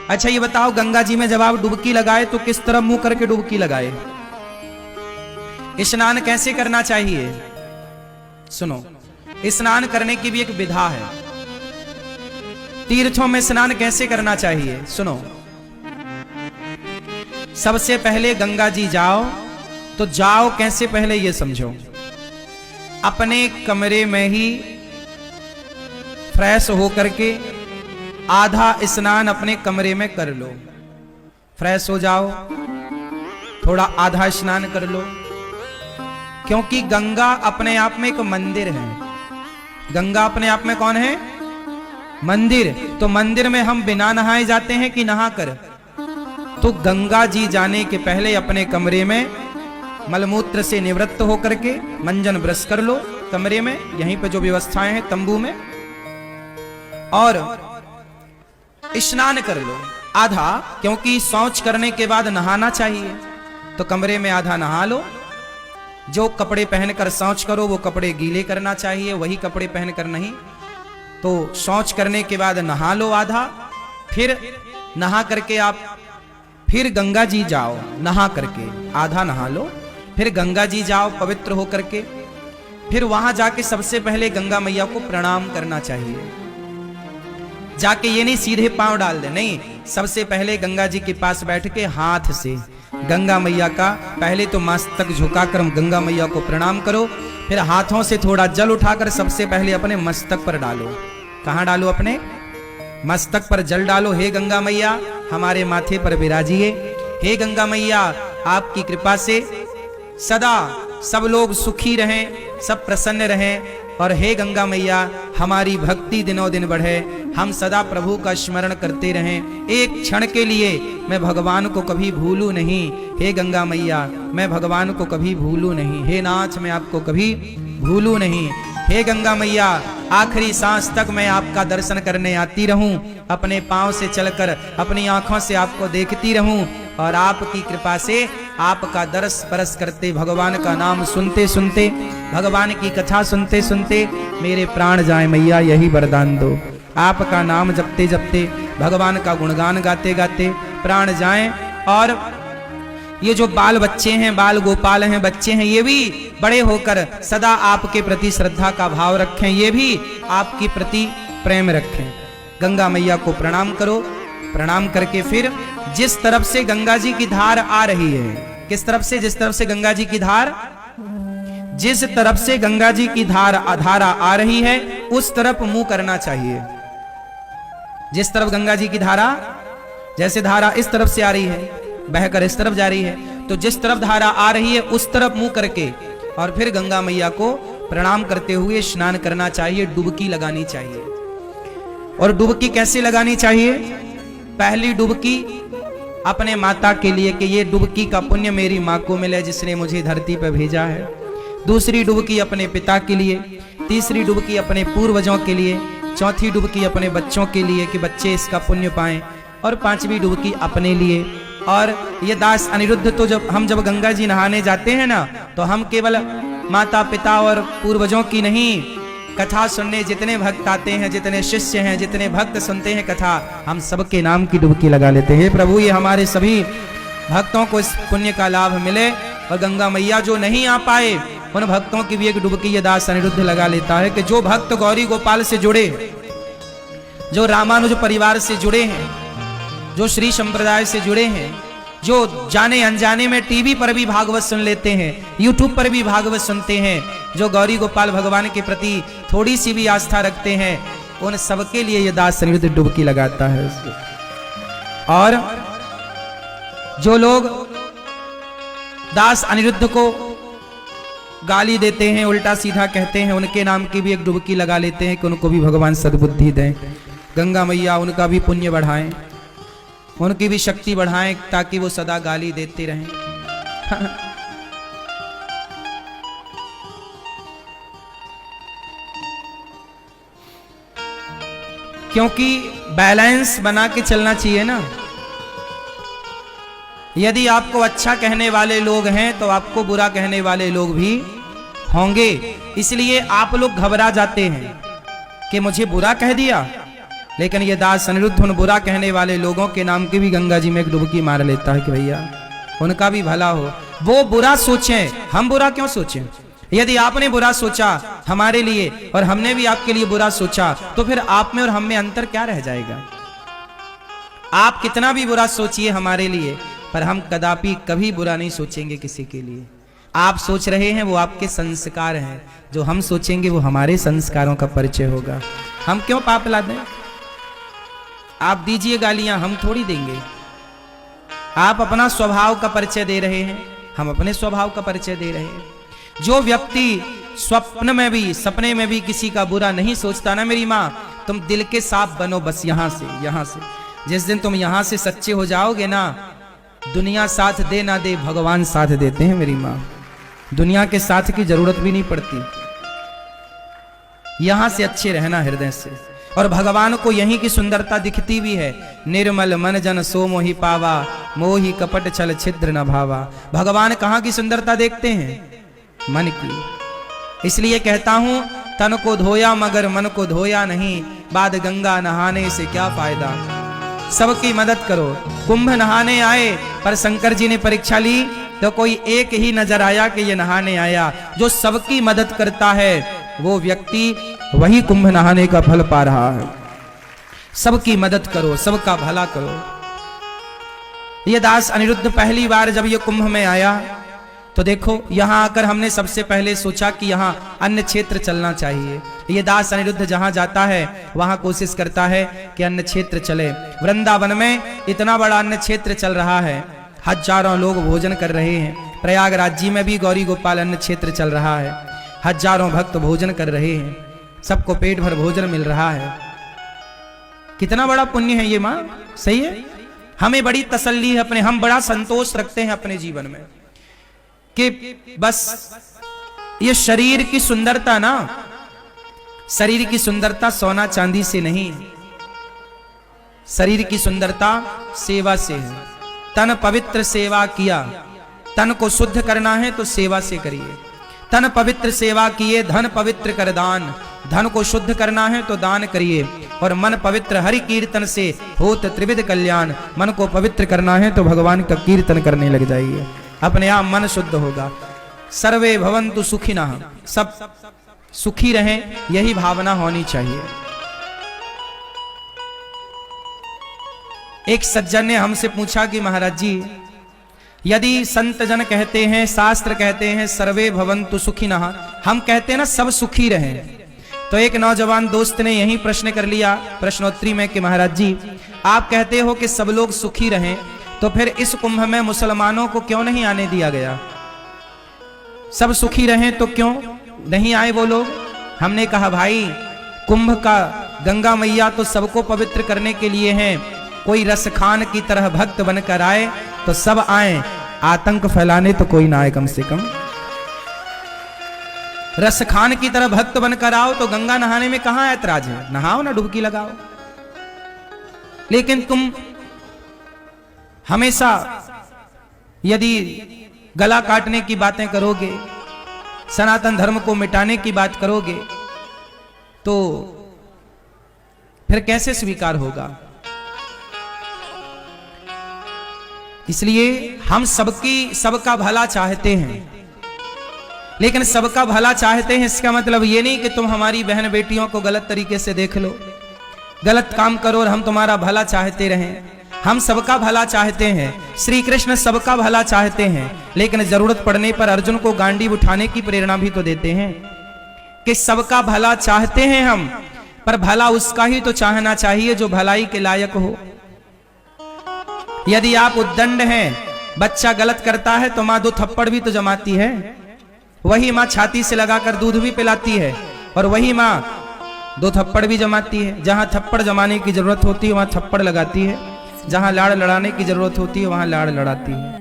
अच्छा ये बताओ, गंगा जी में जब आप डुबकी लगाए तो किस तरफ मुंह करके डुबकी लगाए? स्नान कैसे करना चाहिए? सुनो, स्नान करने की भी एक विधा है। तीर्थों में स्नान कैसे करना चाहिए सुनो। सबसे पहले गंगा जी जाओ तो जाओ कैसे, पहले ये समझो। अपने कमरे में ही फ्रेश होकर के आधा स्नान अपने कमरे में कर लो। फ्रेश हो जाओ, थोड़ा आधा स्नान कर लो, क्योंकि गंगा अपने आप में एक मंदिर है। गंगा अपने आप में कौन है? मंदिर। तो मंदिर में हम बिना नहाए जाते हैं कि नहा कर? तो गंगा जी जाने के पहले अपने कमरे में मलमूत्र से निवृत्त होकर के मंजन ब्रश कर लो कमरे में, यहीं पे जो व्यवस्थाएं हैं तंबू में, और स्नान कर लो आधा, क्योंकि शौच करने के बाद नहाना चाहिए। तो कमरे में आधा नहा लो। जो कपड़े पहनकर शौच करो वो कपड़े गीले करना चाहिए, वही कपड़े पहनकर नहीं। तो शौच करने के बाद नहा लो आधा, फिर नहा करके आप फिर गंगा जी जाओ। नहा करके आधा नहा लो, फिर गंगा जी जाओ पवित्र होकर के। फिर वहां जाके सबसे पहले गंगा मैया को प्रणाम करना चाहिए। जाके ये नहीं सीधे पांव डाल दे, नहीं, सबसे पहले गंगा जी के पास बैठ के हाथ से गंगा मैया का पहले तो मस्तक झुकाकर गंगा मैया को प्रणाम करो। फिर हाथों से थोड़ा जल उठाकर सबसे पहले अपने मस्तक पर डालो। कहां डालो? अपने मस्तक पर जल डालो। हे गंगा मैया हमारे माथे पर विराजिए। हे गंगा मैया आपकी कृपा से सदा सब लोग सुखी रहें, सब प्रसन्न रहें। और हे गंगा मैया हमारी भक्ति दिनों दिन बढ़े, हम सदा प्रभु का स्मरण करते रहें। एक क्षण के लिए मैं भगवान को कभी भूलूं नहीं। हे गंगा मैया मैं भगवान को कभी भूलूं नहीं। हे नाथ मैं आपको कभी भूलूं नहीं। हे गंगा मैया आखिरी सांस तक मैं आपका दर्शन करने आती रहूं, अपने पांव से चलकर अपनी आंखों से आपको देखती रहूं, और आपकी कृपा से आपका दर्श परस करते, भगवान का नाम सुनते सुनते, भगवान की कथा सुनते सुनते मेरे प्राण जाए मैया, यही वरदान दो। आपका नाम जपते जपते, भगवान का गुणगान गाते गाते प्राण जाएं। और ये जो बाल बच्चे हैं, बाल गोपाल हैं, बच्चे हैं, ये भी बड़े होकर सदा आपके प्रति श्रद्धा का भाव रखें, ये भी आपके प्रति प्रेम रखें। गंगा मैया को प्रणाम करो। प्रणाम करके फिर जिस तरफ से गंगा जी की धार आ रही है, किस तरफ से? जिस तरफ से गंगा जी की धार, जिस तरफ से गंगा जी की धारा आ रही है उस तरफ मुंह करना चाहिए। जिस तरफ गंगा जी की धारा, जैसे धारा इस तरफ से आ रही है, बहकर इस तरफ जा रही है, तो जिस तरफ धारा आ रही है उस तरफ मुंह करके और फिर गंगा मैया को प्रणाम करते हुए स्नान करना चाहिए, डुबकी लगानी चाहिए। और डुबकी कैसे लगानी चाहिए? पहली डुबकी अपने माता के लिए कि ये डुबकी का पुण्य मेरी माँ को मिले जिसने मुझे धरती पर भेजा है। दूसरी डुबकी अपने पिता के लिए, तीसरी डुबकी अपने पूर्वजों के लिए, चौथी डुबकी अपने बच्चों के लिए कि बच्चे इसका पुण्य पाएं, और पांचवी डुबकी अपने लिए। और ये दास अनिरुद्ध तो जब गंगा जी नहाने जाते हैं ना, तो हम केवल माता पिता और पूर्वजों की नहीं, कथा सुनने जितने भक्त आते हैं, जितने शिष्य हैं, जितने भक्त सुनते हैं कथा, हम सबके नाम की डुबकी लगा लेते हैं। प्रभु ये हमारे सभी भक्तों को इस पुण्य का लाभ मिले। और गंगा मैया जो नहीं आ पाए उन भक्तों की भी एक डुबकी ये दास अनिरुद्ध लगा लेता है कि जो भक्त गौरी गोपाल से जुड़े, जो रामानुज परिवार से जुड़े हैं, जो श्री संप्रदाय से जुड़े हैं, जो जाने अनजाने में टीवी पर भी भागवत सुन लेते हैं, यूट्यूब पर भी भागवत सुनते हैं, जो गौरी गोपाल भगवान के प्रति थोड़ी सी भी आस्था रखते हैं, उन सबके लिए ये दास अनिरुद्ध डुबकी लगाता है। और जो लोग दास अनिरुद्ध को गाली देते हैं, उल्टा सीधा कहते हैं, उनके नाम की भी एक डुबकी लगा लेते हैं कि उनको भी भगवान सद्बुद्धि दें। गंगा मैया उनका भी पुण्य बढ़ाएं, उनकी भी शक्ति बढ़ाएं, ताकि वो सदा गाली देते रहें। क्योंकि बैलेंस बना के चलना चाहिए ना। यदि आपको अच्छा कहने वाले लोग हैं तो आपको बुरा कहने वाले लोग भी होंगे। इसलिए आप लोग घबरा जाते हैं कि मुझे बुरा कह दिया, लेकिन ये दास अनिरुद्ध उन बुरा कहने वाले लोगों के नाम की भी गंगा जी में एक डुबकी मार लेता है कि भैया उनका भी भला हो। वो बुरा सोचें, हम बुरा क्यों सोचें? यदि आपने बुरा सोचा हमारे लिए और हमने भी आपके लिए बुरा सोचा तो फिर आप में और हम में अंतर क्या रह जाएगा? आप कितना भी बुरा सोचिए हमारे लिए, पर हम कदापि कभी बुरा नहीं सोचेंगे किसी के लिए। आप सोच रहे हैं वो आपके संस्कार हैं, जो हम सोचेंगे वो हमारे संस्कारों का परिचय होगा। हम क्यों पाप ला दें? आप दीजिए गालियां, हम थोड़ी देंगे। आप अपना स्वभाव का परिचय दे रहे हैं, हम अपने स्वभाव का परिचय दे रहे हैं। जो व्यक्ति स्वप्न में भी सपने में भी किसी का बुरा नहीं सोचता ना मेरी माँ, तुम दिल के साफ बनो बस यहाँ से। जिस दिन तुम यहाँ से सच्चे हो जाओगे ना, दुनिया साथ दे ना दे भगवान साथ देते हैं मेरी माँ। दुनिया के साथ की जरूरत भी नहीं पड़ती, यहां से अच्छे रहना हृदय से। और भगवान को यहीं की सुंदरता दिखती भी है। निर्मल मन जन सो मोहि पावा, मोहि कपट छल छिद्र न भावा। भगवान कहाँ की सुंदरता देखते हैं? मन की। इसलिए कहता हूं तन को धोया मगर मन को धोया नहीं, बाद गंगा नहाने से क्या फायदा। सबकी मदद करो। कुंभ नहाने आए पर शंकर जी ने परीक्षा ली तो कोई एक ही नजर आया कि ये नहाने आया। जो सबकी मदद करता है वो व्यक्ति वही कुंभ नहाने का फल पा रहा है। सबकी मदद करो, सबका भला करो। ये दास अनिरुद्ध पहली बार जब ये कुंभ में आया तो देखो यहां आकर हमने सबसे पहले सोचा कि यहां अन्य क्षेत्र चलना चाहिए। ये दास अनिरुद्ध जहां जाता है वहां कोशिश करता है कि अन्य क्षेत्र चले। वृंदावन में इतना बड़ा अन्य क्षेत्र चल रहा है, हजारों लोग भोजन कर रहे हैं। प्रयागराज जी में भी गौरी गोपाल अन्य क्षेत्र चल रहा है, हजारों भक्त भोजन कर रहे हैं, सबको पेट भर भोजन मिल रहा है। कितना बड़ा पुण्य है ये माँ, सही है। हमें बड़ी तसल्ली है अपने, हम बड़ा संतोष रखते हैं अपने जीवन में कि बस ये शरीर की सुंदरता ना, शरीर की सुंदरता सोना चांदी से नहीं, शरीर की सुंदरता सेवा से है। तन पवित्र सेवा किया, तन को शुद्ध करना है तो सेवा से करिए। तन पवित्र सेवा किए धन पवित्र कर दान, धन को शुद्ध करना है तो दान करिए। और मन पवित्र हरि कीर्तन से होत त्रिविध कल्याण, मन को पवित्र करना है तो भगवान का कीर्तन करने लग जाइए, अपने आप मन शुद्ध होगा। सर्वे भवन्तु सुखिनः, सब सुखी रहें, यही भावना होनी चाहिए। एक सज्जन ने हमसे पूछा कि महाराज जी यदि संत जन कहते हैं, शास्त्र कहते हैं सर्वे भवन्तु सुखिनः, हम कहते हैं ना सब सुखी रहें, तो एक नौजवान दोस्त ने यही प्रश्न कर लिया प्रश्नोत्तरी में कि महाराज जी आप कहते हो कि सब लोग सुखी रहें, तो फिर इस कुंभ में मुसलमानों को क्यों नहीं आने दिया गया? सब सुखी रहें तो क्यों नहीं आए वो लोग? हमने कहा भाई कुंभ का गंगा मैया तो सबको पवित्र करने के लिए हैं, कोई रसखान की तरह भक्त बनकर आए तो सब आए, आतंक फैलाने तो कोई ना आए। कम से कम रसखान की तरह भक्त बनकर आओ तो गंगा नहाने में कहां ऐतराज है, नहाओ ना, डुबकी लगाओ। लेकिन तुम हमेशा यदि गला काटने की बातें करोगे, सनातन धर्म को मिटाने की बात करोगे, तो फिर कैसे स्वीकार होगा? इसलिए हम सबका भला चाहते हैं, लेकिन सबका भला चाहते हैं इसका मतलब ये नहीं कि तुम हमारी बहन बेटियों को गलत तरीके से देख लो, गलत काम करो और हम तुम्हारा भला चाहते रहें। हम सबका भला चाहते हैं, श्री कृष्ण सबका भला चाहते हैं, लेकिन जरूरत पड़ने पर अर्जुन को गांडीव उठाने की प्रेरणा भी तो देते हैं कि सबका भला चाहते हैं हम, पर भला उसका ही तो चाहना चाहिए जो भलाई के लायक हो। यदि आप उद्दंड हैं, बच्चा गलत करता है तो माँ दो थप्पड़ भी तो जमाती है, वही माँ छाती से लगाकर दूध भी पिलाती है, और वही माँ दो थप्पड़ भी जमाती है। जहां थप्पड़ जमाने की जरूरत होती है वहां थप्पड़ लगाती है, जहां लाड़ लड़ाने की जरूरत होती है वहां लाड़ लड़ाती है।